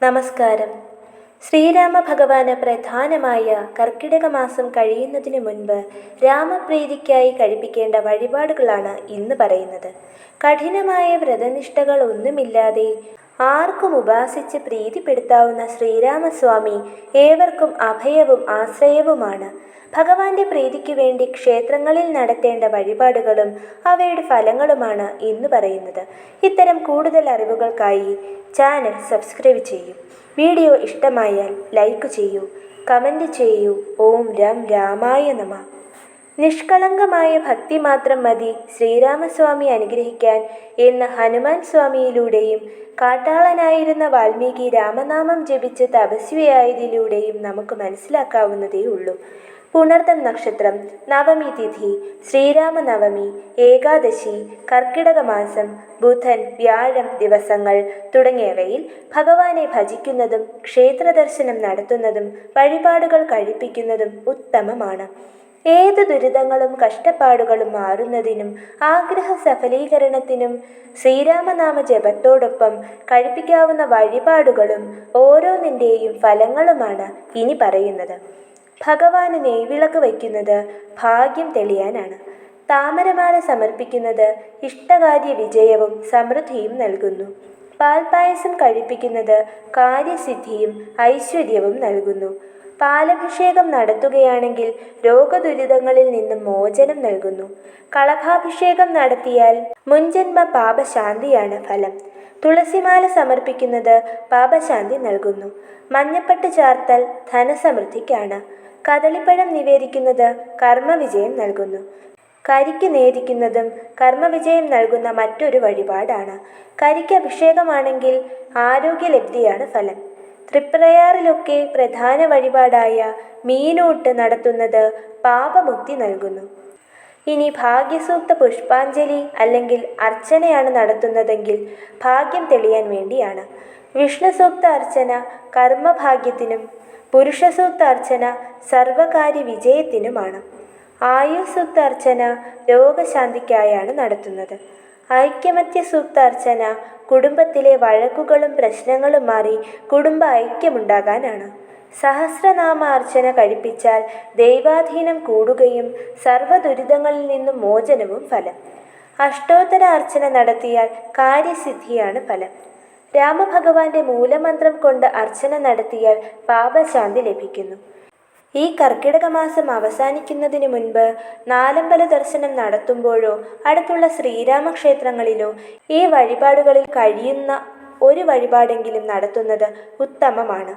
നമസ്കാരം. ശ്രീരാമ ഭഗവാന് പ്രധാനമായ കർക്കിടക മാസം കഴിയുന്നതിനു മുൻപ് രാമപ്രീതിക്കായി കഴിപ്പിക്കേണ്ട വഴിപാടുകളാണ് ഇന്ന് പറയുന്നത്. കഠിനമായ വ്രതനിഷ്ഠകൾ ഒന്നുമില്ലാതെ ആർക്കും ഉപാസിച്ച് പ്രീതിപ്പെടുത്താവുന്ന ശ്രീരാമസ്വാമി ഏവർക്കും അഭയവും ആശ്രയവുമാണ്. ഭഗവാന്റെ പ്രീതിക്കു വേണ്ടി ക്ഷേത്രങ്ങളിൽ നടത്തേണ്ട വഴിപാടുകളും അവയുടെ ഫലങ്ങളുമാണ് ഇന്ന് പറയുന്നത്. ഇത്തരം കൂടുതൽ അറിവുകൾക്കായി ചാനൽ സബ്സ്ക്രൈബ് ചെയ്യൂ. വീഡിയോ ഇഷ്ടമായാൽ ലൈക്ക് ചെയ്യൂ, കമൻറ്റ് ചെയ്യൂ. ഓം രാമായ നമഃ. നിഷ്കളങ്കമായ ഭക്തി മാത്രം മതി ശ്രീരാമസ്വാമി അനുഗ്രഹിക്കാൻ എന്ന് ഹനുമാൻ സ്വാമിയിലൂടെയും കാട്ടാളനായിരുന്ന വാൽമീകി രാമനാമം ജപിച്ച് തപസ്വിയായതിലൂടെയും നമുക്ക് മനസ്സിലാക്കാവുന്നതേ ഉള്ളൂ. പുണർദം നക്ഷത്രം, നവമി തിഥി, ശ്രീരാമനവമി, ഏകാദശി, കർക്കിടക മാസം, ബുധൻ, വ്യാഴം ദിവസങ്ങൾ തുടങ്ങിയവയിൽ ഭഗവാനെ ഭജിക്കുന്നതും ക്ഷേത്രദർശനം നടത്തുന്നതും വഴിപാടുകൾ കഴിപ്പിക്കുന്നതും ഉത്തമമാണ്. ഏത് ദുരിതങ്ങളും കഷ്ടപ്പാടുകളും മാറുന്നതിനും ആഗ്രഹ സഫലീകരണത്തിനും ശ്രീരാമനാമ ജപത്തോടൊപ്പം കഴിപ്പിക്കാവുന്ന വഴിപാടുകളും ഓരോന്നിൻ്റെയും ഫലങ്ങളുമാണ് ഇനി പറയുന്നത്. ഭഗവാന് നെയ്വിളക്ക് വയ്ക്കുന്നത് ഭാഗ്യം തെളിയാനാണ്. താമരമാല സമർപ്പിക്കുന്നത് ഇഷ്ടകാര്യ വിജയവും സമൃദ്ധിയും നൽകുന്നു. പാൽപ്പായസം കഴിപ്പിക്കുന്നത് കാര്യസിദ്ധിയും ഐശ്വര്യവും നൽകുന്നു. പാലഭിഷേകം നടത്തുകയാണെങ്കിൽ രോഗദുരിതങ്ങളിൽ നിന്നും മോചനം നൽകുന്നു. കളഭാഭിഷേകം നടത്തിയാൽ മുൻജന്മ പാപശാന്തിയാണ് ഫലം. തുളസിമാല സമർപ്പിക്കുന്നത് പാപശാന്തി നൽകുന്നു. മഞ്ഞപ്പട്ട് ചാർത്തൽ ധനസമൃദ്ധിക്കാണ്. കദളിപ്പഴം നിവേദിക്കുന്നത് കർമ്മവിജയം നൽകുന്നു. കരിക്ക് നേദിക്കുന്നതും കർമ്മവിജയം നൽകുന്ന മറ്റൊരു വഴിപാടാണ്. കരിക്ക് അഭിഷേകമാണെങ്കിൽ ആരോഗ്യലബ്ധിയാണ് ഫലം. തൃപ്രയാറിലൊക്കെ പ്രധാന വഴിപാടായ മീനൂട്ട് നടത്തുന്നത് പാപമുക്തി നൽകുന്നു. ഇനി ഭാഗ്യസൂക്ത പുഷ്പാഞ്ജലി അല്ലെങ്കിൽ അർച്ചനയാണ് നടത്തുന്നതെങ്കിൽ ഭാഗ്യം തെളിയാൻ വേണ്ടിയാണ്. വിഷ്ണുസൂക്ത അർച്ചന കർമ്മഭാഗ്യത്തിനും പുരുഷസൂക്ത അർച്ചന സർവകാര്യ വിജയത്തിനുമാണ്. ആയുസൂക്ത അർച്ചന രോഗശാന്തിക്കായാണ് നടത്തുന്നത്. ഐക്യമത്യ സൂക്ത അർച്ചന കുടുംബത്തിലെ വഴക്കുകളും പ്രശ്നങ്ങളും മാറി കുടുംബ ഐക്യമുണ്ടാകാനാണ്. സഹസ്രനാമ അർച്ചന കഴിപ്പിച്ചാൽ ദൈവാധീനം കൂടുകയും സർവ്വദുരിതങ്ങളിൽ നിന്നും മോചനവും ഫലം. അഷ്ടോത്തര അർച്ചന നടത്തിയാൽ കാര്യസിദ്ധിയാണ് ഫലം. രാമഭഗവാന്റെ മൂലമന്ത്രം കൊണ്ട് അർച്ചന നടത്തിയാൽ പാപശാന്തി ലഭിക്കുന്നു. ഈ കർക്കിടക മാസം അവസാനിക്കുന്നതിന് മുൻപ് നാലമ്പല ദർശനം നടത്തുമ്പോഴോ അടുത്തുള്ള ശ്രീരാമക്ഷേത്രങ്ങളിലോ ഈ വഴിപാടുകളിൽ കഴിയുന്ന ഒരു വഴിപാടെങ്കിലും നടത്തുന്നത് ഉത്തമമാണ്.